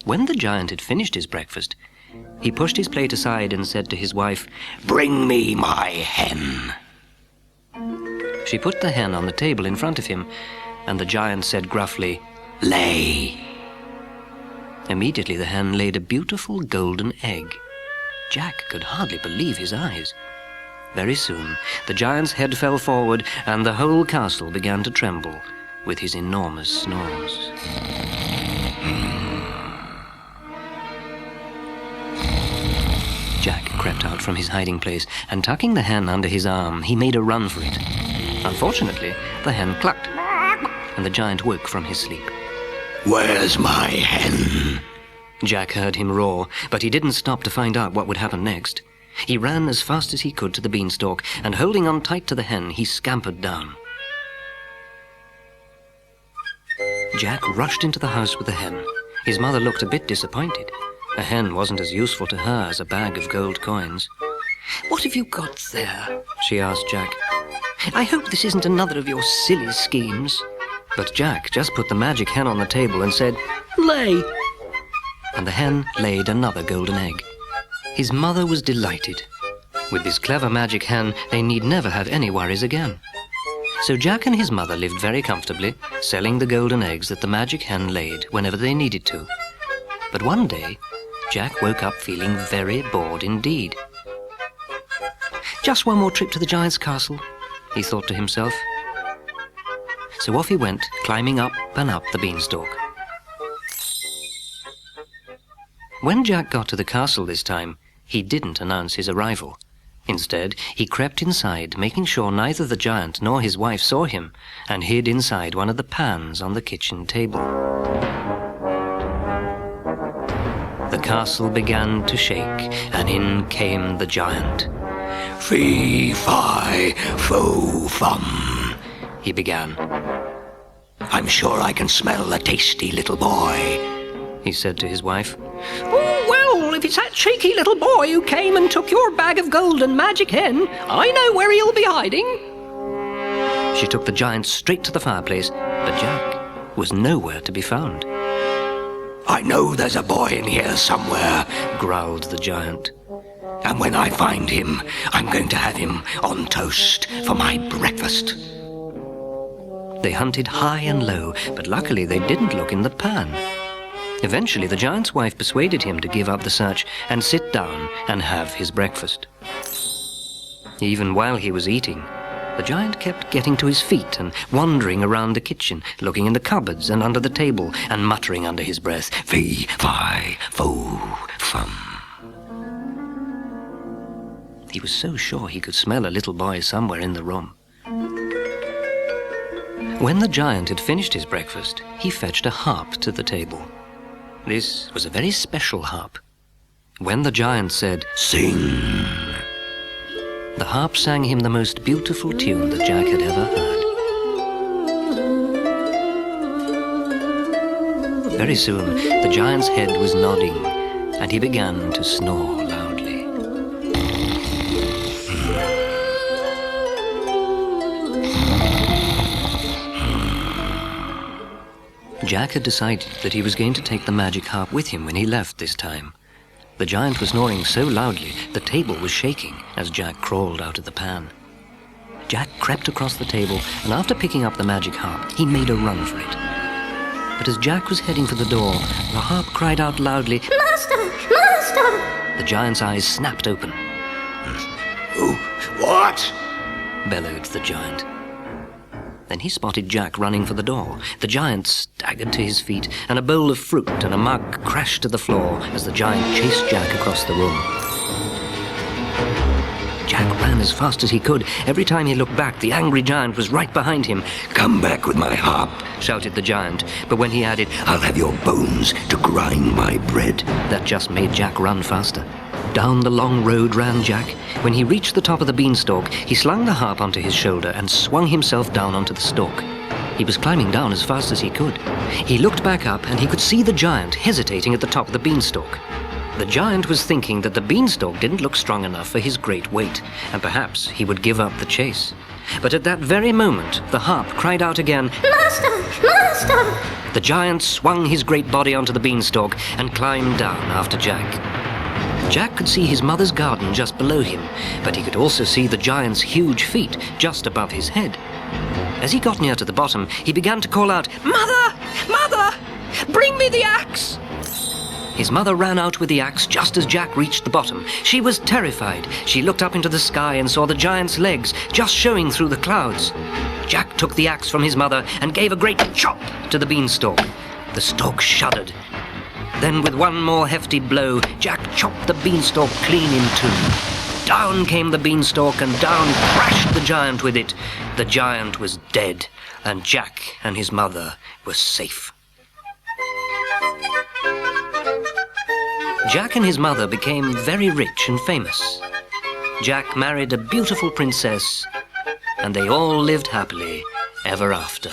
When the giant had finished his breakfast, he pushed his plate aside and said to his wife, "Bring me my hen." She put the hen on the table in front of him, and the giant said gruffly, "Lay." Immediately the hen laid a beautiful golden egg. Jack could hardly believe his eyes. Very soon the giant's head fell forward, and the whole castle began to tremble with his enormous snores. Jack crept out from his hiding place, and tucking the hen under his arm, he made a run for it. Unfortunately, the hen clucked, and the giant woke from his sleep. "Where's my hen?" Jack heard him roar, but he didn't stop to find out what would happen next. He ran as fast as he could to the beanstalk, and holding on tight to the hen, he scampered down. Jack rushed into the house with the hen. His mother looked a bit disappointed. A hen wasn't as useful to her as a bag of gold coins. "What have you got there?" she asked Jack. "I hope this isn't another of your silly schemes." But Jack just put the magic hen on the table and said, "Lay." And the hen laid another golden egg. His mother was delighted. With this clever magic hen, they need never have any worries again. So Jack and his mother lived very comfortably, selling the golden eggs that the magic hen laid whenever they needed to. But one day, Jack woke up feeling very bored indeed. "Just one more trip to the giant's castle," he thought to himself. So off he went, climbing up and up the beanstalk. When Jack got to the castle this time, he didn't announce his arrival. Instead, he crept inside, making sure neither the giant nor his wife saw him, and hid inside one of the pans on the kitchen table. The castle began to shake, and in came the giant. "Fee, fi, fo, fum," he began. "I'm sure I can smell a tasty little boy," he said to his wife. "Oh, well, if it's that cheeky little boy who came and took your bag of gold and magic hen, I know where he'll be hiding." She took the giant straight to the fireplace, but Jack was nowhere to be found. "I know there's a boy in here somewhere," growled the giant. "And when I find him, I'm going to have him on toast for my breakfast." They hunted high and low, but luckily they didn't look in the pan. Eventually, the giant's wife persuaded him to give up the search and sit down and have his breakfast. Even while he was eating, the giant kept getting to his feet and wandering around the kitchen, looking in the cupboards and under the table, and muttering under his breath, "Fee, fi, fo, fum." He was so sure he could smell a little boy somewhere in the room. When the giant had finished his breakfast, he fetched a harp to the table. This was a very special harp. When the giant said, "Sing," the harp sang him the most beautiful tune that Jack had ever heard. Very soon, the giant's head was nodding, and he began to snore loudly. Jack had decided that he was going to take the magic harp with him when he left this time. The giant was snoring so loudly, the table was shaking as Jack crawled out of the pan. Jack crept across the table, and after picking up the magic harp, he made a run for it. But as Jack was heading for the door, the harp cried out loudly, "Master! Master!" The giant's eyes snapped open. "What?" bellowed the giant. Then he spotted Jack running for the door. The giant staggered to his feet, and a bowl of fruit and a mug crashed to the floor as the giant chased Jack across the room. Jack ran as fast as he could. Every time he looked back, the angry giant was right behind him. "Come back with my harp," shouted the giant. But when he added, "I'll have your bones to grind my bread," that just made Jack run faster. Down the long road ran Jack. When he reached the top of the beanstalk, he slung the harp onto his shoulder and swung himself down onto the stalk. He was climbing down as fast as he could. He looked back up, and he could see the giant hesitating at the top of the beanstalk. The giant was thinking that the beanstalk didn't look strong enough for his great weight, and perhaps he would give up the chase. But at that very moment, the harp cried out again, "Master! Master!" The giant swung his great body onto the beanstalk and climbed down after Jack. Jack could see his mother's garden just below him, but he could also see the giant's huge feet just above his head. As he got near to the bottom, he began to call out, "Mother! Mother! Bring me the axe!" His mother ran out with the axe just as Jack reached the bottom. She was terrified. She looked up into the sky and saw the giant's legs just showing through the clouds. Jack took the axe from his mother and gave a great chop to the beanstalk. The stalk shuddered. Then with one more hefty blow, Jack chopped the beanstalk clean in two. Down came the beanstalk and down crashed the giant with it. The giant was dead, and Jack and his mother were safe. Jack and his mother became very rich and famous. Jack married a beautiful princess, and they all lived happily ever after.